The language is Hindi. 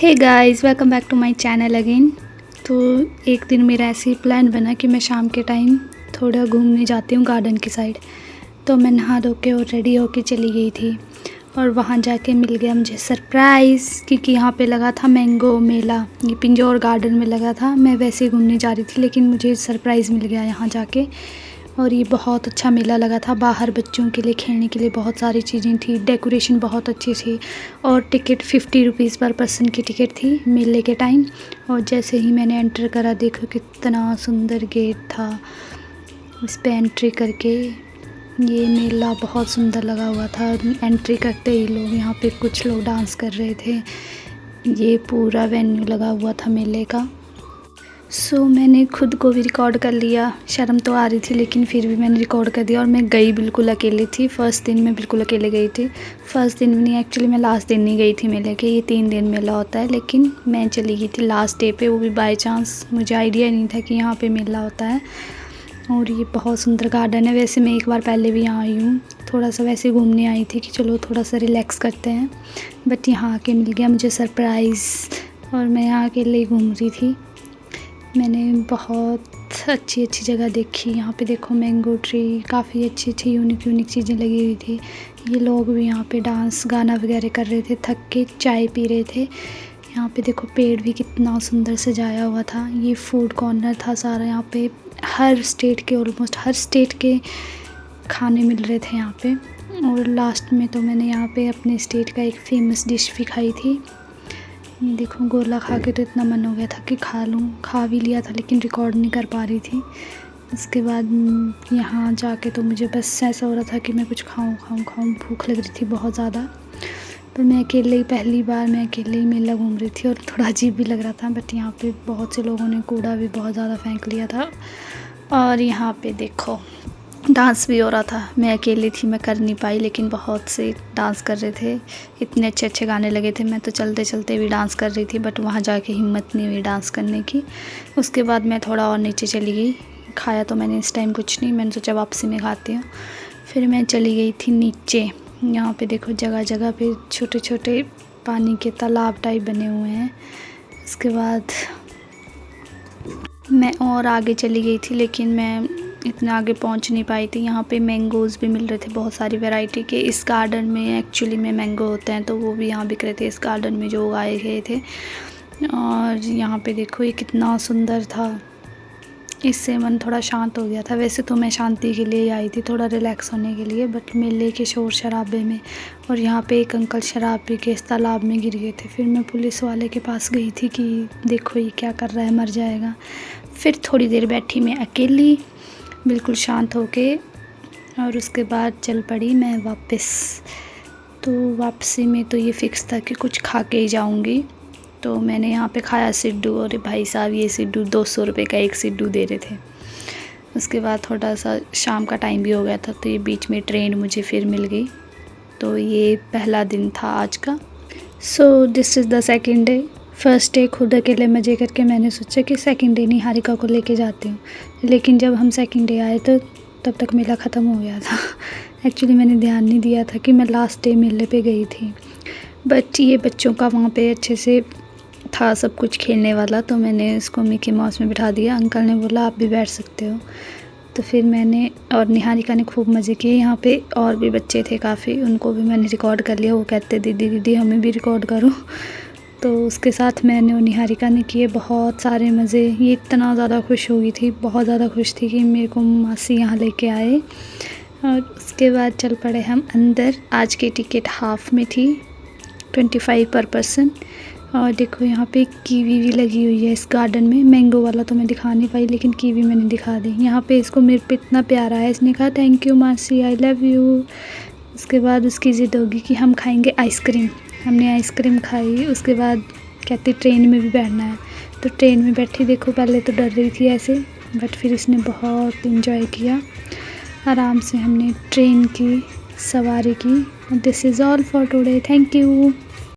Hey guys, welcome back to my channel again. तो एक दिन मेरा ऐसे ही प्लान बना कि मैं शाम के टाइम थोड़ा घूमने जाती हूँ गार्डन की साइड। तो मैं नहा धो के और रेडी होके चली गई थी और वहाँ जाके मिल गया मुझे सरप्राइज़, क्योंकि यहाँ पे लगा था मैंगो मेला। ये पिंजौर गार्डन में लगा था। मैं वैसे ही घूमने जा रही थी लेकिन मुझे सरप्राइज़ मिल गया यहाँ जाके। और ये बहुत अच्छा मेला लगा था। बाहर बच्चों के लिए खेलने के लिए बहुत सारी चीज़ें थी, डेकोरेशन बहुत अच्छी थी और टिकट 50 रुपीज़ पर पर्सन की टिकट थी मेले के टाइम। और जैसे ही मैंने एंटर करा, देखो कितना सुंदर गेट था। इस पे एंट्री करके ये मेला बहुत सुंदर लगा हुआ था। एंट्री करते ही लोग यहाँ पे कुछ लोग डांस कर रहे थे। ये पूरा वेन्यू लगा हुआ था मेले का। सो मैंने खुद को भी रिकॉर्ड कर लिया। शर्म तो आ रही थी लेकिन फिर भी मैंने रिकॉर्ड कर दिया। और मैं गई बिल्कुल अकेली थी। फ़र्स्ट दिन मैं बिल्कुल अकेले गई थी। फ़र्स्ट दिन नहीं, एक्चुअली मैं लास्ट दिन नहीं गई थी मेले के। ये 3 दिन मेला होता है लेकिन मैं चली गई थी लास्ट डे पे, वो भी बाय चांस। मुझे आइडिया नहीं था कि यहाँ पे मेला होता है। और ये बहुत सुंदर गार्डन है। वैसे मैं एक बार पहले भी यहाँ आई हूँ, थोड़ा सा वैसे घूमने आई थी कि चलो थोड़ा सा रिलैक्स करते हैं। बट यहाँ आके मिल गया मुझे सरप्राइज़ और मैं यहाँ अकेले ही घूम रही थी। मैंने बहुत अच्छी जगह देखी। यहाँ पे देखो मैंगो ट्री काफ़ी अच्छी यूनिक चीज़ें लगी हुई थी। ये लोग भी यहाँ पे डांस गाना वगैरह कर रहे थे, थक के चाय पी रहे थे। यहाँ पे देखो पेड़ भी कितना सुंदर सजाया हुआ था। ये फूड कॉर्नर था सारा। यहाँ पे हर स्टेट के, ऑलमोस्ट हर स्टेट के खाने मिल रहे थे यहाँ पे। और लास्ट में तो मैंने यहाँ पे अपने स्टेट का एक फ़ेमस डिश भी खाई थी। ये देखो गोला खा के तो इतना मन हो गया था कि खा लूँ। खा भी लिया था लेकिन रिकॉर्ड नहीं कर पा रही थी। उसके बाद यहाँ जाके तो मुझे बस ऐसा हो रहा था कि मैं कुछ खाऊँ। भूख लग रही थी बहुत ज़्यादा। पर मैं अकेले ही, पहली बार मैं अकेले ही मेला घूम रही थी और थोड़ा अजीब भी लग रहा था। बट यहाँ पे बहुत से लोगों ने कूड़ा भी बहुत ज़्यादा फेंक लिया था। और यहाँ पे देखो डांस भी हो रहा था। मैं अकेली थी, मैं कर नहीं पाई, लेकिन बहुत से डांस कर रहे थे। इतने अच्छे गाने लगे थे। मैं तो चलते चलते भी डांस कर रही थी, बट वहाँ जाके हिम्मत नहीं हुई डांस करने की। उसके बाद मैं थोड़ा और नीचे चली गई। खाया तो मैंने इस टाइम कुछ नहीं, मैंने सोचा वापसी में खाती हूँ। फिर मैं चली गई थी नीचे। यहाँ पे देखो जगह जगह पे छोटे छोटे पानी के तालाब टाइप बने हुए हैं। उसके बाद मैं और आगे चली गई थी लेकिन मैं इतना आगे पहुंच नहीं पाई थी। यहाँ पे मैंगोज़ भी मिल रहे थे बहुत सारी वैरायटी के। इस गार्डन में एक्चुअली में मैंगो होते हैं तो वो भी यहाँ बिक रहे थे इस गार्डन में जो उगाए गए थे। और यहाँ पे देखो ये कितना सुंदर था। इससे मन थोड़ा शांत हो गया था। वैसे तो मैं शांति के लिए ही आई थी, थोड़ा रिलैक्स होने के लिए, बट मेले के शोर शराबे में। और यहाँ पे एक अंकल शराब पी के इस तालाब में गिर गए थे। फिर मैं पुलिस वाले के पास गई थी कि देखो ये क्या कर रहा है, मर जाएगा। फिर थोड़ी देर बैठी मैं अकेली बिल्कुल शांत होके और उसके बाद चल पड़ी मैं वापस। तो वापसी में तो ये फ़िक्स था कि कुछ खा के ही जाऊँगी। तो मैंने यहाँ पे खाया सिड्डू। और भाई साहब ये सिड्डू 200 रुपये का एक सिड्डू दे रहे थे। उसके बाद थोड़ा सा शाम का टाइम भी हो गया था तो ये बीच में ट्रेन मुझे फिर मिल गई। तो ये पहला दिन था आज का। So this is the second day. First day खुद अकेले मज़े करके मैंने सोचा कि सेकंड डे निहारिका को लेके जाती हूँ। लेकिन जब हम सेकंड डे आए तो तब तक मेला ख़त्म हो गया था। एक्चुअली मैंने ध्यान नहीं दिया था कि मैं लास्ट डे मेले पे गई थी। बट ये बच्चों का वहाँ पे अच्छे से था सब कुछ खेलने वाला, तो मैंने इसको मिकी माउस में बिठा दिया। अंकल ने बोला आप भी बैठ सकते हो। तो फिर मैंने और निहारिका ने खूब मज़े किए। यहाँ पे और भी बच्चे थे काफ़ी, उनको भी मैंने रिकॉर्ड कर लिया। वो कहते दीदी हमें भी रिकॉर्ड करो। तो उसके साथ मैंने और निहारिका ने किए बहुत सारे मज़े। ये इतना ज़्यादा खुश हो गई थी, बहुत ज़्यादा खुश थी कि मेरे को मासी यहाँ लेके आए। और उसके बाद चल पड़े हम अंदर। आज की टिकट हाफ़ में थी, 25 पर पर्सन। और देखो यहाँ पे कीवी भी लगी हुई है इस गार्डन में। मैंगो वाला तो मैं दिखा नहीं पाई लेकिन कीवी मैंने दिखा दी। यहाँ पे इसको मेरे पे इतना प्यारा है, इसने कहा थैंक यू मासी, आई लव यू। उसके बाद उसकी ज़िद होगी कि हम खाएंगे आइसक्रीम। हमने आइसक्रीम खाई। उसके बाद कहती ट्रेन में भी बैठना है। तो ट्रेन में बैठी। देखो पहले तो डर रही थी ऐसे, बट फिर इसने बहुत इंजॉय किया। आराम से हमने ट्रेन की सवारी की। This is all for today, thank you.